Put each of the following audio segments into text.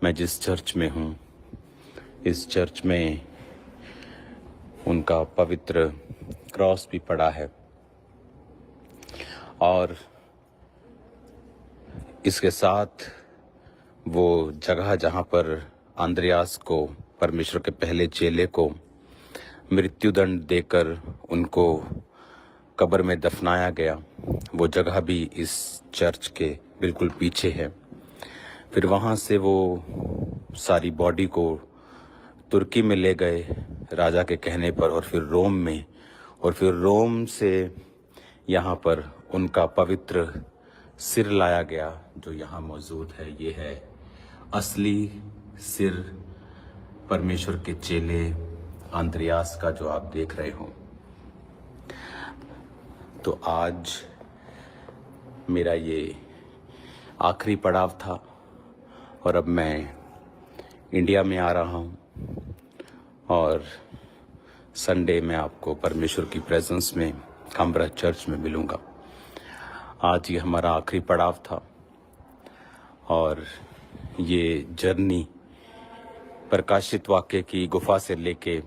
मैं जिस चर्च में हूँ, इस चर्च में उनका पवित्र क्रॉस भी पड़ा है और इसके साथ वो जगह जहाँ पर आंद्रियास को, परमेश्वर के पहले चेले को मृत्युदंड देकर उनको कब्र में दफनाया गया, वो जगह भी इस चर्च के बिल्कुल पीछे है। फिर वहाँ से वो सारी बॉडी को तुर्की में ले गए राजा के कहने पर, और फिर रोम में, और फिर रोम से यहाँ पर उनका पवित्र सिर लाया गया जो यहाँ मौजूद है। ये है असली सिर परमेश्वर के चेले आंद्रियास का, जो आप देख रहे हो। तो आज मेरा ये आखिरी पड़ाव था और अब मैं इंडिया में आ रहा हूँ और संडे में आपको परमेश्वर की प्रेजेंस में काम्ब्रा चर्च में मिलूँगा। आज ये हमारा आखिरी पड़ाव था और ये जर्नी प्रकाशित वाक्य की गुफा से लेके,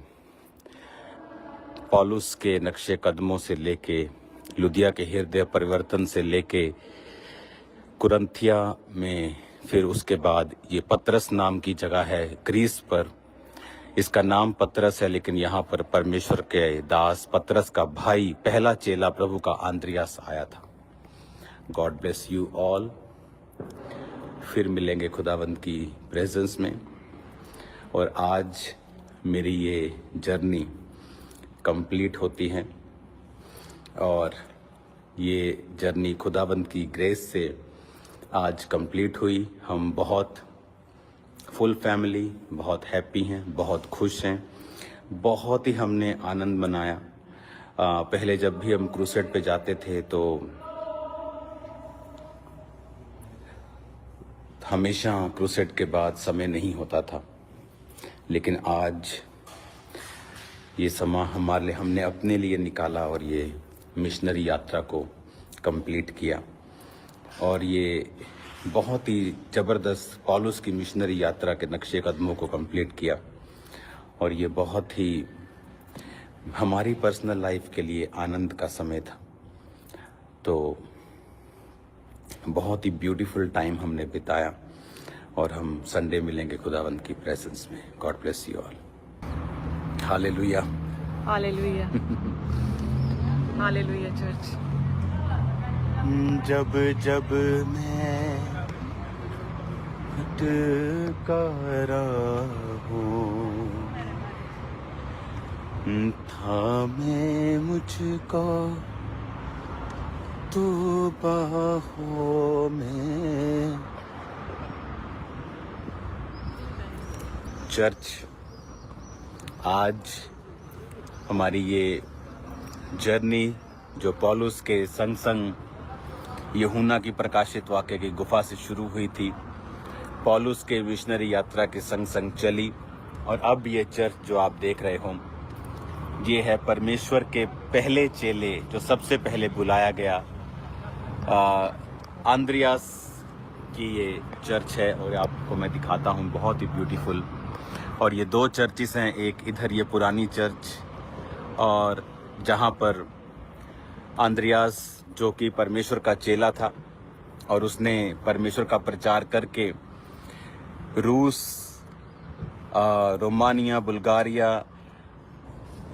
पौलुस के नक्शे कदमों से लेके, लुदिया के हृदय परिवर्तन से लेके कुरंथिया में, फिर उसके बाद ये पतरस नाम की जगह है ग्रीस पर। इसका नाम पतरस है, लेकिन यहाँ पर परमेश्वर के दास पतरस का भाई, पहला चेला प्रभु का आंद्रियास आया था। God bless you all. फिर मिलेंगे खुदावंद की प्रेजेंस में। और आज मेरी ये जर्नी कंप्लीट होती है और ये जर्नी खुदावंद की ग्रेस से आज कंप्लीट हुई। हम बहुत फुल फैमिली, बहुत हैप्पी हैं, बहुत खुश हैं, बहुत ही हमने आनंद मनाया। पहले जब भी हम क्रूसेड पे जाते थे तो हमेशा क्रूसेड के बाद समय नहीं होता था, लेकिन आज ये समा हमने अपने लिए निकाला और ये मिशनरी यात्रा को कंप्लीट किया। और ये बहुत ही ज़बरदस्त पौलुस की मिशनरी यात्रा के नक्शे कदमों को कंप्लीट किया। और ये बहुत ही हमारी पर्सनल लाइफ के लिए आनंद का समय था। तो बहुत ही ब्यूटीफुल टाइम हमने बिताया और हम संडे मिलेंगे खुदावंद की प्रेजेंस में। God bless you all. Hallelujah, hallelujah, hallelujah church. जब जब मैं भटका हूँ, थामे मुझको तू बाहों में। चर्च, आज हमारी ये जर्नी जो पौलुस के संग संग यूहन्ना की प्रकाशित वाक्य की गुफा से शुरू हुई थी, पौलुस के मिशनरी यात्रा के संग संग चली। और अब ये चर्च जो आप देख रहे हो, ये है परमेश्वर के पहले चेले, जो सबसे पहले बुलाया गया आंद्रियास की ये चर्च है। और आपको मैं दिखाता हूँ, बहुत ही ब्यूटीफुल। और ये दो चर्चिस हैं, एक इधर ये पुरानी चर्च, और जहाँ पर आंद्रियास जो कि परमेश्वर का चेला था और उसने परमेश्वर का प्रचार करके रूस, रोमानिया, बुल्गारिया,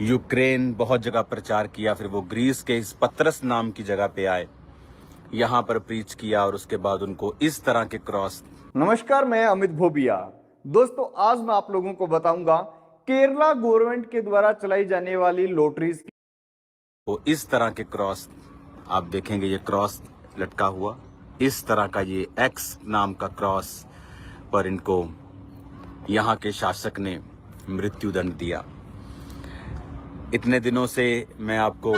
यूक्रेन, बहुत जगह प्रचार किया। फिर वो ग्रीस के इस पतरस नाम की जगह पे आए, यहाँ पर प्रीच किया और उसके बाद उनको इस तरह के क्रॉस। नमस्कार, मैं अमित भोबिया। दोस्तों, आज मैं आप लोगों को बताऊंगा केरला गवर्नमेंट के द्वारा चलाई जाने वाली लॉटरीज की। वो इस तरह के क्रॉस आप देखेंगे, ये क्रॉस लटका हुआ इस तरह का, ये एक्स नाम का क्रॉस पर इनको यहाँ के शासक ने मृत्युदंड दिया। इतने दिनों से मैं आपको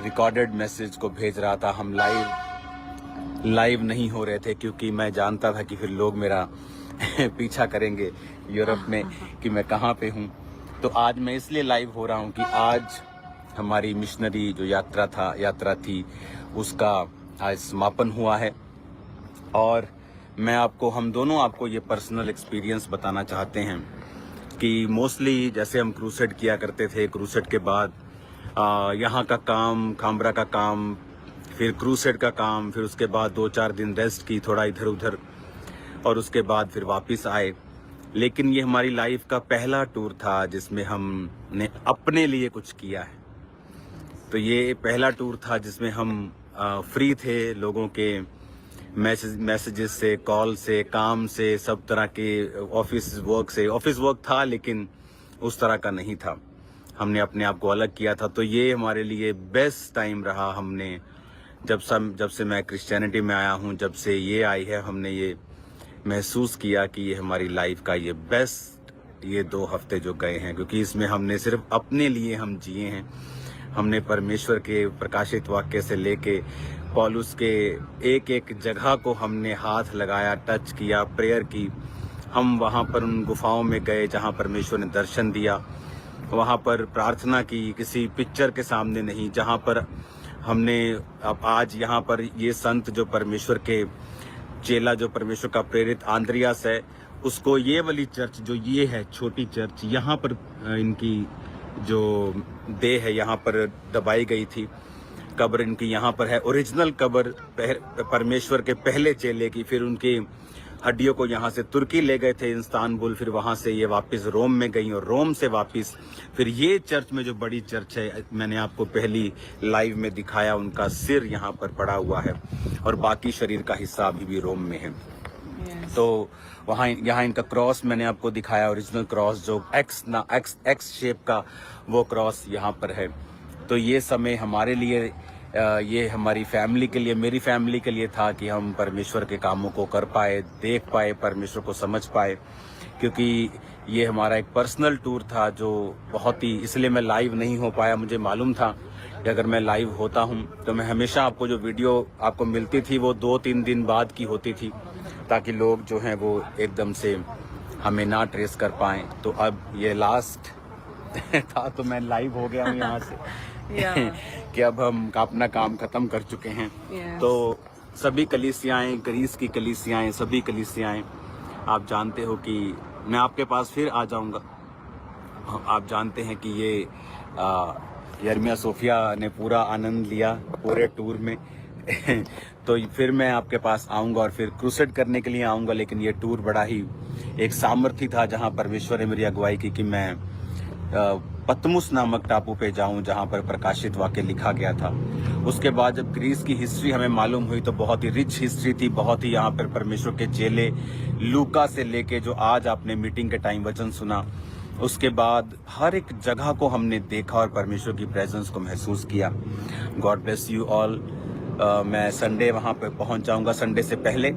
रिकॉर्डेड मैसेज को भेज रहा था। हम लाइव नहीं हो रहे थे क्योंकि मैं जानता था कि फिर लोग मेरा पीछा करेंगे यूरोप में कि मैं कहाँ पे हूँ। तो आज मैं इसलिए लाइव हो रहा हूँ कि आज हमारी मिशनरी जो यात्रा थी, उसका आज समापन हुआ है। और हम दोनों आपको ये पर्सनल एक्सपीरियंस बताना चाहते हैं कि मोस्टली जैसे हम क्रूसेड किया करते थे, क्रूसेड के बाद यहाँ का काम, खामरा का काम, फिर क्रूसेड का काम, फिर उसके बाद 2-4 दिन रेस्ट की, थोड़ा इधर उधर, और उसके बाद फिर वापस आए। लेकिन ये हमारी लाइफ का पहला टूर था जिसमें हमने अपने लिए कुछ किया है। तो ये पहला टूर था जिसमें हम फ्री थे लोगों के मैसेजेस से, कॉल से, काम से, सब तरह के ऑफिस वर्क से। ऑफिस वर्क था लेकिन उस तरह का नहीं था, हमने अपने आप को अलग किया था। तो ये हमारे लिए बेस्ट टाइम रहा। हमने जब से मैं क्रिश्चियनिटी में आया हूँ, जब से ये आई है, हमने ये महसूस किया कि ये हमारी लाइफ का ये बेस्ट ये 2 हफ्ते जो गए हैं, क्योंकि इसमें हमने सिर्फ अपने लिए हम जिए हैं। हमने परमेश्वर के प्रकाशित वाक्य से लेके पौलुस के एक एक जगह को हमने हाथ लगाया, टच किया, प्रेयर की। हम वहाँ पर उन गुफाओं में गए जहाँ परमेश्वर ने दर्शन दिया, वहाँ पर प्रार्थना की, किसी पिक्चर के सामने नहीं। जहाँ पर हमने अब आज यहाँ पर ये संत जो परमेश्वर के चेला, जो परमेश्वर का प्रेरित आंद्रियास है, उसको ये वाली चर्च जो ये है छोटी चर्च, यहाँ पर इनकी जो देह है यहाँ पर दबाई गई थी, कब्र इनकी यहाँ पर है। ओरिजिनल कब्र परमेश्वर के पहले चेले की। फिर उनकी हड्डियों को यहाँ से तुर्की ले गए थे, इस्तांबुल, फिर वहाँ से ये वापस रोम में गई और रोम से वापस फिर ये चर्च में जो बड़ी चर्च है, मैंने आपको पहली लाइव में दिखाया, उनका सिर यहाँ पर पड़ा हुआ है और बाकी शरीर का हिस्सा अभी भी रोम में है। तो वहाँ यहाँ इनका क्रॉस मैंने आपको दिखाया, ओरिजिनल क्रॉस जो एक्स शेप का वो क्रॉस यहाँ पर है। तो ये समय हमारे लिए, ये हमारी फैमिली के लिए, मेरी फैमिली के लिए था कि हम परमेश्वर के कामों को कर पाए, देख पाए, परमेश्वर को समझ पाए, क्योंकि ये हमारा एक पर्सनल टूर था जो बहुत ही, इसलिए मैं लाइव नहीं हो पाया। मुझे मालूम था कि अगर मैं लाइव होता हूँ तो मैं हमेशा आपको जो वीडियो आपको मिलती थी वो 2-3 दिन बाद की होती थी, ताकि लोग जो हैं वो एकदम से हमें ना ट्रेस कर पाएँ। तो अब ये लास्ट था तो मैं लाइव हो गया हूँ यहाँ से कि अब हम अपना काम खत्म कर चुके हैं। तो सभी कलीसियाएं, ग्रीस की कलीसियाएं, सभी कलीसियाएं, आप जानते हो कि मैं आपके पास फिर आ जाऊंगा। आप जानते हैं कि ये यर्मिया सोफिया ने पूरा आनंद लिया पूरे टूर में तो फिर मैं आपके पास आऊंगा और फिर क्रूसेड करने के लिए आऊंगा। लेकिन ये टूर बड़ा ही एक सामर्थ्य था जहां परमेश्वर ने मेरी अगुवाई की कि मैं पतमुस नामक टापू पे जाऊं जहां पर प्रकाशित वाक्य लिखा गया था। उसके बाद जब ग्रीस की हिस्ट्री हमें मालूम हुई तो बहुत ही रिच हिस्ट्री थी, बहुत ही यहाँ पर परमेश्वर के चेले लूका से लेके जो आज आपने मीटिंग के टाइम वचन सुना, उसके बाद हर एक जगह को हमने देखा और परमेश्वर की प्रेजेंस को महसूस किया। God bless you all. मैं संडे वहाँ पर पहुँच जाऊँगा, संडे से पहले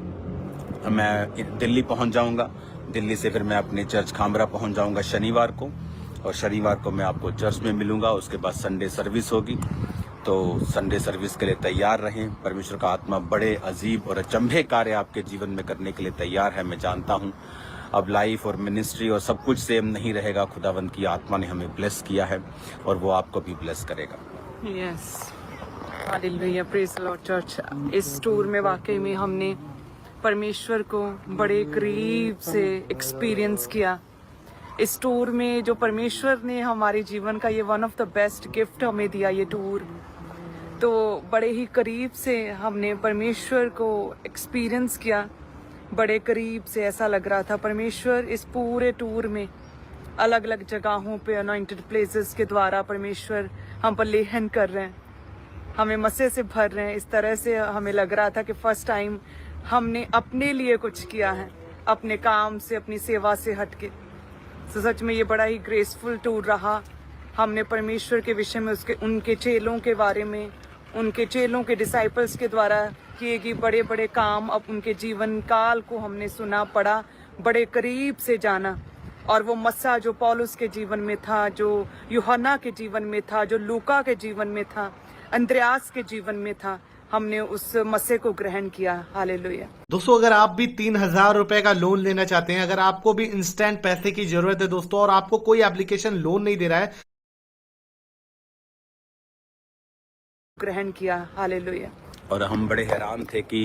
मैं दिल्ली पहुँच जाऊँगा। दिल्ली से फिर मैं अपने चर्च खामरा पहुँच जाऊँगा शनिवार को, और शनिवार को मैं आपको चर्च में मिलूँगा। उसके बाद संडे सर्विस होगी, तो संडे सर्विस के लिए तैयार रहें। परमेश्वर का आत्मा बड़े अजीब और अचंभे कार्य आपके जीवन में करने के लिए तैयार है। मैं जानता हूँ अब लाइफ और मिनिस्ट्री और सब कुछ सेम नहीं रहेगा। खुदावंत की आत्मा ने हमें ब्लेस किया है और वो आपको भी ब्लेस करेगा। Yes, hallelujah, praise the Lord church. इस टूर में वाकई में हमने परमेश्वर को बड़े करीब से एक्सपीरियंस किया। इस टूर में जो परमेश्वर ने हमारे जीवन का ये one of the best gift हमें दिया, ये टूर, तो बड़े ही करीब से हमने परमेश्वर को एक्सपीरियंस किया। बड़े करीब से ऐसा लग रहा था परमेश्वर इस पूरे टूर में अलग अलग जगहों पे अनॉइंटेड प्लेसेस के द्वारा परमेश्वर हम पर लेहन कर रहे हैं, हमें मसे से भर रहे हैं। इस तरह से हमें लग रहा था कि फर्स्ट टाइम हमने अपने लिए कुछ किया है, अपने काम से, अपनी सेवा से हटके। तो सच में ये बड़ा ही ग्रेसफुल टूर रहा। हमने परमेश्वर के विषय में, उसके उनके चेलों के बारे में, उनके चेलों के डिसाइपल्स के द्वारा किए गए बड़े बड़े काम, अब उनके जीवन काल को हमने सुना, पढ़ा, बड़े करीब से जाना। और वो मस्सा जो पौलुस के जीवन में था, जो यूहन्ना के जीवन में था, जो लूका के जीवन में था, अंद्रयास के जीवन में था, हमने उस मस्से को ग्रहण किया। हालेलुया। दोस्तों, अगर आप भी 3,000 रुपए का लोन लेना चाहते हैं, अगर आपको भी इंस्टेंट पैसे की जरूरत है दोस्तों, और आपको कोई एप्लीकेशन लोन नहीं दे रहा है, ग्रहण किया। हालेलुया। और हम बड़े हैरान थे कि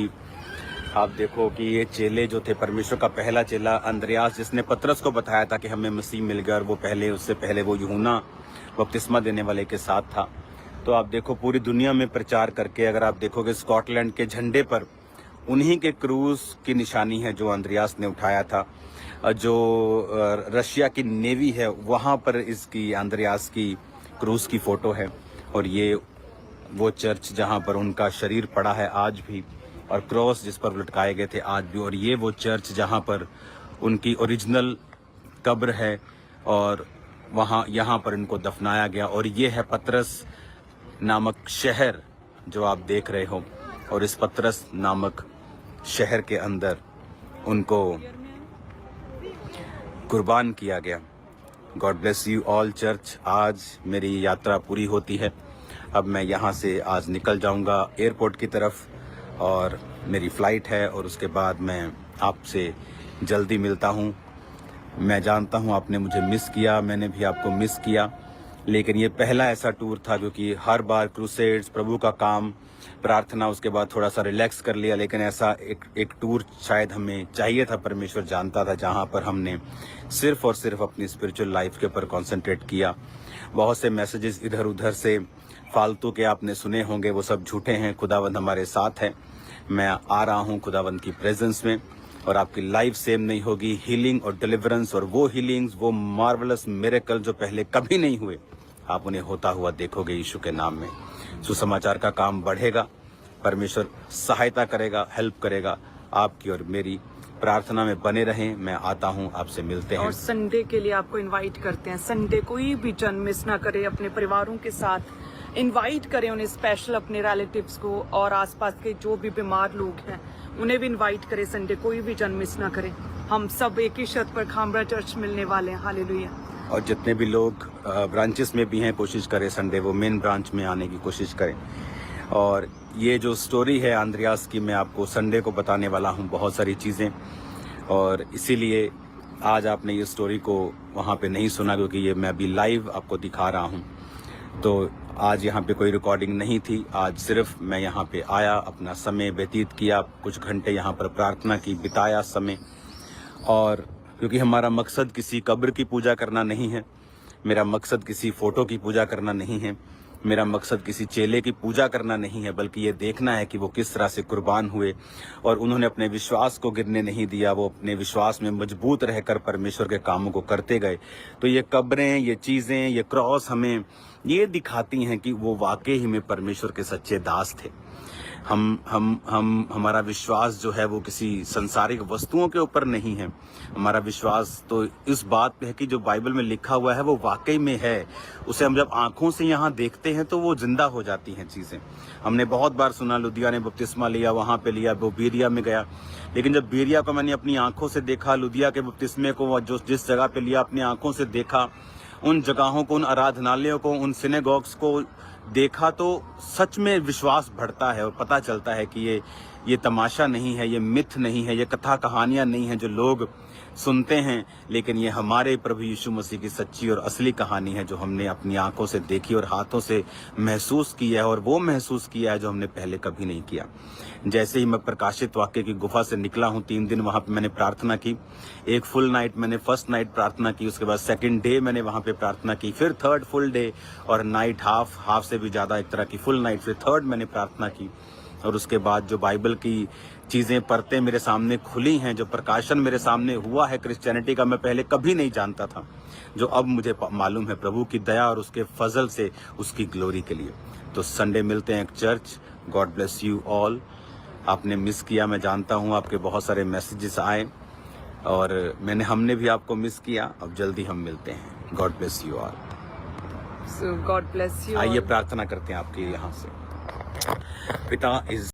आप देखो कि ये चेले जो थे, परमेश्वर का पहला चेला अंद्रयास, जिसने पतरस को बताया था कि हमें मसीह मिल गया, और वो उससे पहले वो यूहन्ना बपतिस्मा देने वाले के साथ था। तो आप देखो पूरी दुनिया में प्रचार करके, अगर आप देखोगे स्कॉटलैंड के झंडे पर उन्हीं के क्रूज की निशानी है जो अंद्रयास ने उठाया था। जो रशिया की नेवी है वहाँ पर इसकी अंद्रयास की क्रूज की फ़ोटो है। और ये वो चर्च जहाँ पर उनका शरीर पड़ा है आज भी, और क्रॉस जिस पर लटकाए गए थे आज भी। और ये वो चर्च जहाँ पर उनकी ओरिजिनल कब्र है, और यहाँ पर इनको दफनाया गया। और ये है पतरस नामक शहर जो आप देख रहे हो, और इस पतरस नामक शहर के अंदर उनको कुर्बान किया गया। God bless you all church. आज मेरी यात्रा पूरी होती है। अब मैं यहाँ से आज निकल जाऊँगा एयरपोर्ट की तरफ, और मेरी फ़्लाइट है, और उसके बाद मैं आपसे जल्दी मिलता हूँ। मैं जानता हूँ आपने मुझे मिस किया, मैंने भी आपको मिस किया, लेकिन ये पहला ऐसा टूर था, क्योंकि हर बार क्रूसेड्स, प्रभु का काम, प्रार्थना, उसके बाद थोड़ा सा रिलैक्स कर लिया। लेकिन ऐसा एक टूर शायद हमें चाहिए था, परमेश्वर जानता था, जहाँ पर हमने सिर्फ़ और सिर्फ अपनी स्पिरिचुअल लाइफ के ऊपर कंसंट्रेट किया। बहुत से मैसेजेस इधर उधर से फालतू के आपने सुने होंगे, वो सब झूठे हैं। खुदावंद हमारे साथ है। मैं आ रहा हूँ खुदावंद की प्रेजेंस में, और आपकी लाइफ सेम नहीं होगी। हीलिंग और डिलीवरेंस, और वो हीलिंग्स, वो मार्वलस मिरेकल जो पहले कभी नहीं हुए, आप उन्हें होता हुआ देखोगे यीशु के नाम में। सुसमाचार का काम बढ़ेगा, परमेश्वर सहायता करेगा, हेल्प करेगा आपकी और मेरी। प्रार्थना में बने रहें। मैं आता हूं, आपसे मिलते हैं। और संडे के लिए आपको इनवाइट करते हैं। संडे कोई भी जन मिस ना करे, अपने परिवारों के साथ इनवाइट करें उन्हें, स्पेशल अपने रिलेटिव्स को, और आसपास के जो भी बीमार लोग हैं उन्हें भी इनवाइट करें। संडे कोई भी जन मिस ना करें। हम सब एक ही छत पर खामरा चर्च मिलने वाले हैं। हालेलुया। और जितने भी लोग ब्रांचेस में भी हैं, कोशिश करें संडे वो मेन ब्रांच में आने की कोशिश करें। और ये जो स्टोरी है अंद्रयास की, मैं आपको संडे को बताने वाला हूँ बहुत सारी चीज़ें, और इसीलिए आज आपने ये स्टोरी को वहाँ पे नहीं सुना, क्योंकि ये मैं अभी लाइव आपको दिखा रहा हूँ। तो आज यहाँ पे कोई रिकॉर्डिंग नहीं थी। आज सिर्फ मैं यहाँ पे आया, अपना समय व्यतीत किया, कुछ घंटे यहाँ पर प्रार्थना की, बिताया समय। और क्योंकि हमारा मकसद किसी कब्र की पूजा करना नहीं है, मेरा मकसद किसी फ़ोटो की पूजा करना नहीं है, मेरा मकसद किसी चेले की पूजा करना नहीं है, बल्कि ये देखना है कि वो किस तरह से कुर्बान हुए, और उन्होंने अपने विश्वास को गिरने नहीं दिया। वो अपने विश्वास में मजबूत रहकर परमेश्वर के कामों को करते गए। तो ये कब्रें, ये चीज़ें, ये क्रॉस हमें ये दिखाती हैं कि वो वाकई ही में परमेश्वर के सच्चे दास थे। हमारा विश्वास जो है वो किसी संसारिक वस्तुओं के ऊपर नहीं है। हमारा विश्वास तो इस बात पे है कि जो बाइबल में लिखा हुआ है वो वाकई में है। उसे हम जब आंखों से यहाँ देखते हैं तो वो जिंदा हो जाती हैं चीज़ें। हमने बहुत बार सुना लुदिया ने बपतिस्मा लिया, वहाँ पे लिया, वो बीरिया में गया, लेकिन जब बीरिया को मैंने अपनी आंखों से देखा, लुदिया के बपतिस्मे को जो जिस जगह पे लिया अपनी आंखों से देखा, उन जगहों को, उन आराधनालयों को, उन सिनेगॉग्स को देखा, तो सच में विश्वास बढ़ता है और पता चलता है कि ये तमाशा नहीं है, ये मिथ नहीं है, ये कथा कहानियाँ नहीं है जो लोग सुनते हैं, लेकिन ये हमारे प्रभु यीशु मसीह की सच्ची और असली कहानी है जो हमने अपनी आंखों से देखी और हाथों से महसूस किया है, और वो महसूस किया है जो हमने पहले कभी नहीं किया। जैसे ही मैं प्रकाशित वाक्य की गुफा से निकला हूँ, 3 दिन वहाँ पे मैंने प्रार्थना की। एक फुल नाइट मैंने फर्स्ट नाइट प्रार्थना की, उसके बाद सेकंड डे मैंने वहाँ पे प्रार्थना की, फिर थर्ड फुल डे और नाइट हाफ से भी ज़्यादा, एक तरह की फुल नाइट, फिर थर्ड मैंने प्रार्थना की। और उसके बाद जो बाइबल की चीज़ें, परतें मेरे सामने खुली हैं, जो प्रकाशन मेरे सामने हुआ है क्रिश्चियनिटी का, मैं पहले कभी नहीं जानता था, जो अब मुझे मालूम है प्रभु की दया और उसके फजल से, उसकी ग्लोरी के लिए। तो संडे मिलते हैं एक church. God bless you all. आपने मिस किया, मैं जानता हूँ, आपके बहुत सारे मैसेजेस आए और हमने भी आपको मिस किया। अब जल्दी हम मिलते हैं। God bless you all. So God bless you आइए all. प्रार्थना करते हैं आपके यहाँ से। पिता इस